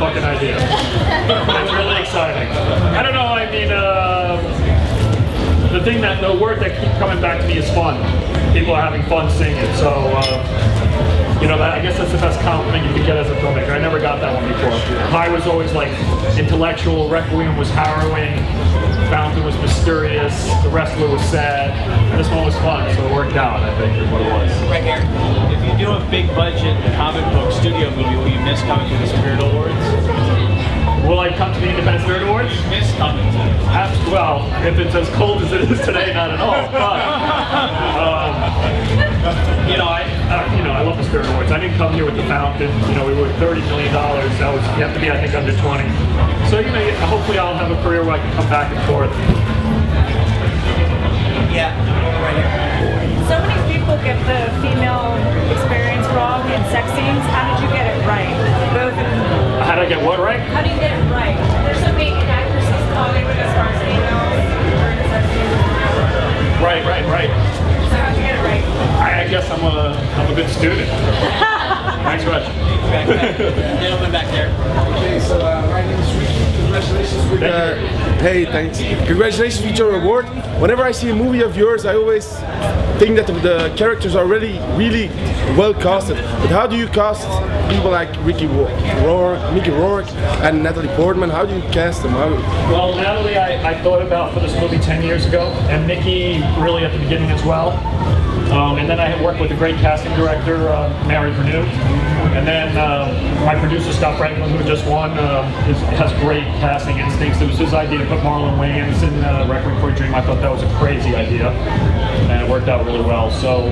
fucking idea. It's really exciting. I don't know, I mean, the word that keeps coming back to me is fun. People are having fun seeing it, so you know, I guess that's the best compliment you could get as a filmmaker. I never got that one before. High was always like intellectual, Requiem was harrowing, Fountain was mysterious, The Wrestler was sad, and this one was fun, so it worked out, I think, is what it was. Right here. If you do a big budget comic book studio movie, will you miss coming to the Spirit Awards? Will I come to the Independent Spirit Awards? You miss coming to it. Well, if it's as cold as it is today, not at all. But I love the Spirit Awards. I didn't come here with the Fountain. You know, we were $30 million. That was, you have to be, I think, under 20. So you know, hopefully I'll have a career where I can come back and forth. Yeah, right here. So many people get the female experience wrong in sex scenes. How did you get it right? Both. How did I get what right? How do you get it right? There's so many actresses calling as far as females or in sex scenes. Right. So how'd you get it right? I guess I'm a good student. Thanks much. Gentleman back there. Okay, so my name is Ricky. Congratulations with hey, thanks. Congratulations with your award. Whenever I see a movie of yours, I always think that the characters are really well casted. But how do you cast people like Mickey Rourke and Natalie Portman? How do you cast them? Well, Natalie, I thought about for this movie 10 years ago, and Mickey really at the beginning as well. And then I had worked with a great casting director, Mary Perdue. And then my producer, Scott Franklin, who just won, has great casting instincts. It was his idea to put Marlon Wayans in Requiem for a Dream. I thought that was a crazy idea, and it worked out really well. So,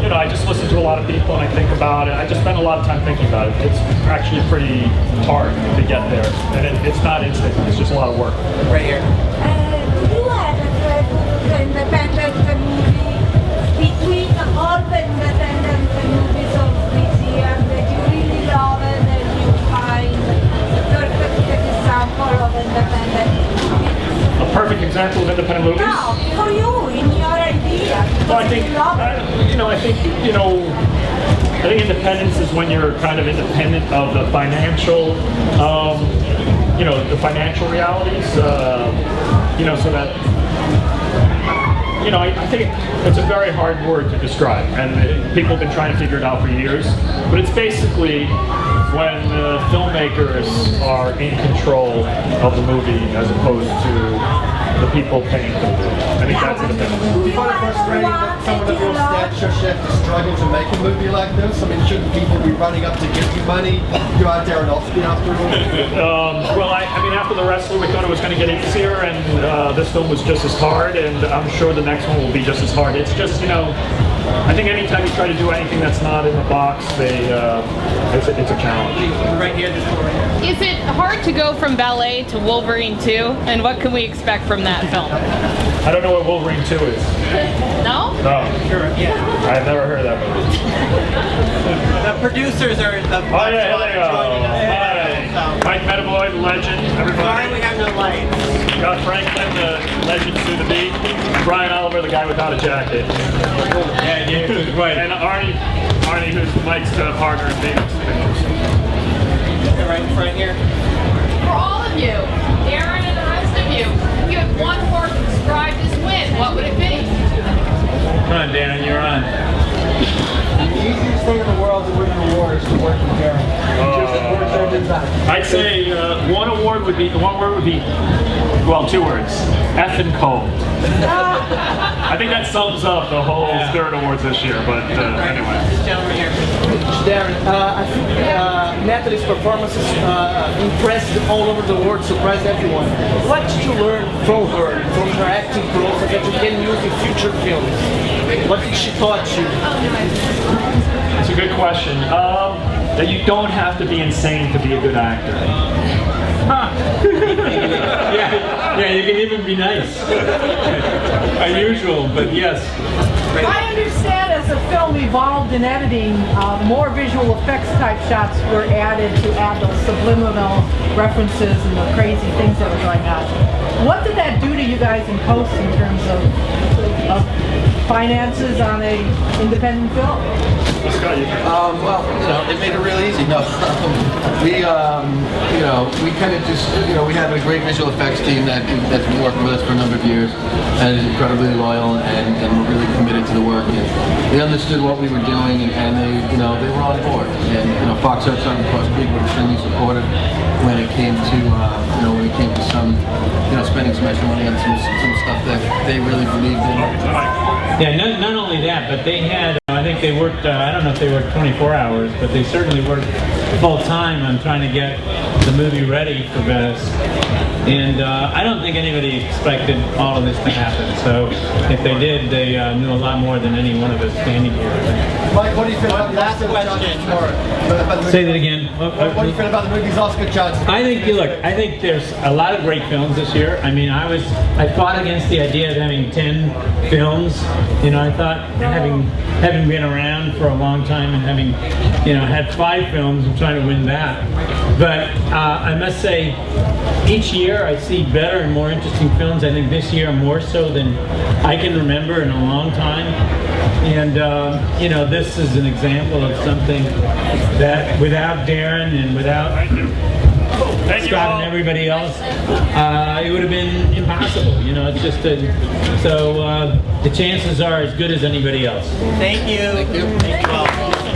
you know, I just listen to a lot of people and I think about it. I just spend a lot of time thinking about it. It's actually pretty hard to get there, and it's not instant. It's just a lot of work. Right here. Do you have a independent movie between all the independent movies of this year that you really love and you find a perfect example of independent movies? A perfect example of independent movies? No, for you, in your idea. Well, I think, I think independence is when you're kind of independent of the financial, the financial realities, so that, I think it's a very hard word to describe, and people have been trying to figure it out for years, but it's basically when filmmakers are in control of the movie as opposed to the people paying for the movie. I think that's independent. Do you find it frustrating that someone of your stature chef to struggle to make a movie like this? I mean, shouldn't people be running up to give you money? You are Darren Aronofsky after all. Well, I mean, after The Wrestler, we thought it was going to get easier, and this film was just as hard, and I'm sure the next one will be just as hard. It's just, I think anytime you try to do anything that's not in the box, it's a challenge. Right here, this one right here. Is it hard to go from ballet to Wolverine 2, and what can we expect from that film? I don't know what Wolverine 2 is. No? No. Sure, yeah. I've never heard of that movie. The producers are the Oh yeah, here they go. joining us. Hi. Mike Medavoy, the legend, Sorry everybody. we have no lights. Scott Franklin, the legend soon to be. Brian Oliver, the guy without a jacket. Yeah, right. And Arnie, who's Mike's partner in Phoenix. Right in front here. For all of you, Darren and the rest of you, if you had one word to describe this win, what would it be? Come on, Darren, you're on. The easiest thing in the world to win an award is to work with Darren. I'd say one word would be, well, 2 words. Effing cold. I think that sums up the whole Spirit Awards this year, but anyway. This gentleman here. Darren, I think Natalie's performance is impressed all over the world, surprised everyone. What did you learn from her acting process that you can use in future films? What did she taught you? It's a good question. That you don't have to be insane to be a good actor. Yeah, you can even be nice. Unusual, but yes. I understand as the film evolved in editing, more visual effects type shots were added to add those subliminal references and the crazy things that were going on. What did that do to you guys in post in terms of finances on a independent film? Well, it made it really easy. No, we kind of just, we have a great visual effects team that's been working with us for a number of years and is incredibly loyal and we're really committed to the work. And they understood what we were doing and they were on board. And Fox Arts on Cross Creek were extremely supportive when it came to some, spending some extra money on some stuff that they really believed in. Yeah, not only that, but they had, I think they worked, I don't know if they worked 24 hours, but they certainly worked full time on trying to get the movie ready for Venice. And I don't think anybody expected all of this to happen. So if they did, they knew a lot more than any one of us standing here. Mike, what do you feel about the Oscar chances? Say that again. What do you feel about the movie's Oscar chances? I think there's a lot of great films this year. I mean, I fought against the idea of having 10 films. I thought having been around for a long time and having, had 5 films and trying to win that. But I must say, each year I see better and more interesting films. I think this year more so than I can remember in a long time. And this is an example of something that without Darren and without Scott and everybody else, it would have been impossible. It's just so the chances are as good as anybody else. Thank you. Thank you. Thank you all.